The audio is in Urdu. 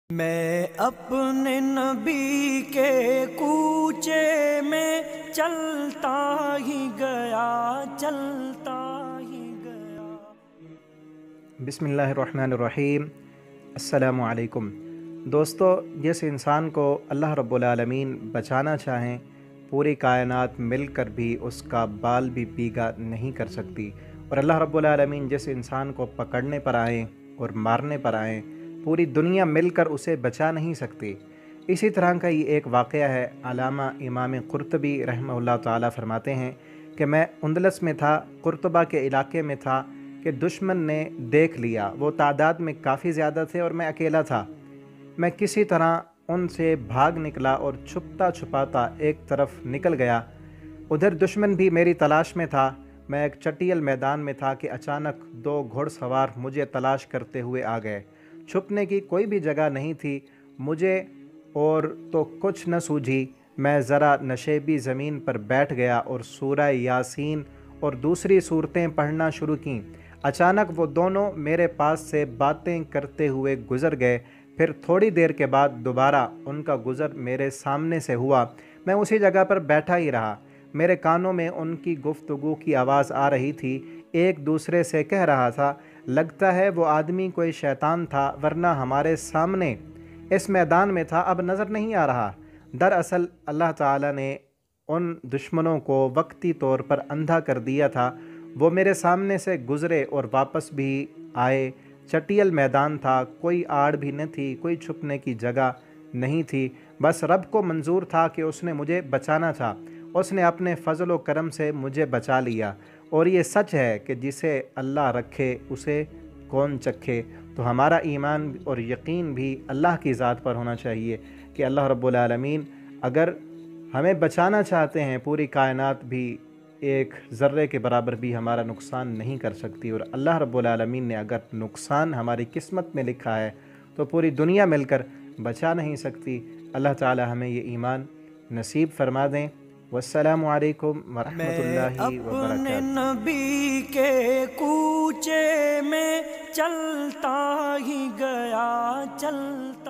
میں اپنے نبی کے کوچے میں چلتا ہی گیا، چلتا ہی گیا۔ بسم اللہ الرحمن الرحیم۔ السلام علیکم دوستو، جس انسان کو اللہ رب العالمین بچانا چاہیں، پوری کائنات مل کر بھی اس کا بال بھی بیگا نہیں کر سکتی، اور اللہ رب العالمین جس انسان کو پکڑنے پر آئیں اور مارنے پر آئیں، پوری دنیا مل کر اسے بچا نہیں سکتی۔ اسی طرح کا یہ ایک واقعہ ہے۔ علامہ امام قرطبی رحمہ اللہ تعالیٰ فرماتے ہیں کہ میں اندلس میں تھا، قرطبہ کے علاقے میں تھا کہ دشمن نے دیکھ لیا۔ وہ تعداد میں کافی زیادہ تھے اور میں اکیلا تھا۔ میں کسی طرح ان سے بھاگ نکلا اور چھپتا چھپاتا ایک طرف نکل گیا۔ ادھر دشمن بھی میری تلاش میں تھا۔ میں ایک چٹیل میدان میں تھا کہ اچانک دو گھڑ سوار مجھے تلاش کرتے ہوئے آ گئے۔ چھپنے کی کوئی بھی جگہ نہیں تھی مجھے، اور تو کچھ نہ سوجھی۔ میں ذرا نشیبی زمین پر بیٹھ گیا اور سورہ یاسین اور دوسری صورتیں پڑھنا شروع کیں۔ اچانک وہ دونوں میرے پاس سے باتیں کرتے ہوئے گزر گئے۔ پھر تھوڑی دیر کے بعد دوبارہ ان کا گزر میرے سامنے سے ہوا۔ میں اسی جگہ پر بیٹھا ہی رہا۔ میرے کانوں میں ان کی گفتگو کی آواز آ رہی تھی۔ ایک دوسرے سے کہہ رہا تھا، لگتا ہے وہ آدمی کوئی شیطان تھا، ورنہ ہمارے سامنے اس میدان میں تھا، اب نظر نہیں آ رہا۔ دراصل اللہ تعالیٰ نے ان دشمنوں کو وقتی طور پر اندھا کر دیا تھا۔ وہ میرے سامنے سے گزرے اور واپس بھی آئے۔ چٹیل میدان تھا، کوئی آڑ بھی نہ تھی، کوئی چھپنے کی جگہ نہیں تھی۔ بس رب کو منظور تھا کہ اس نے مجھے بچانا تھا۔ اس نے اپنے فضل و کرم سے مجھے بچا لیا، اور یہ سچ ہے کہ جسے اللہ رکھے اسے کون چکھے۔ تو ہمارا ایمان اور یقین بھی اللہ کی ذات پر ہونا چاہیے کہ اللہ رب العالمین اگر ہمیں بچانا چاہتے ہیں، پوری کائنات بھی ایک ذرے کے برابر بھی ہمارا نقصان نہیں کر سکتی، اور اللہ رب العالمین نے اگر نقصان ہماری قسمت میں لکھا ہے تو پوری دنیا مل کر بچا نہیں سکتی۔ اللہ تعالی ہمیں یہ ایمان نصیب فرما دیں۔ والسلام علیکم ورحمۃ اللہ وبرکاتہ۔ اپنے نبی کے کوچے میں چلتا ہی گیا، چلتا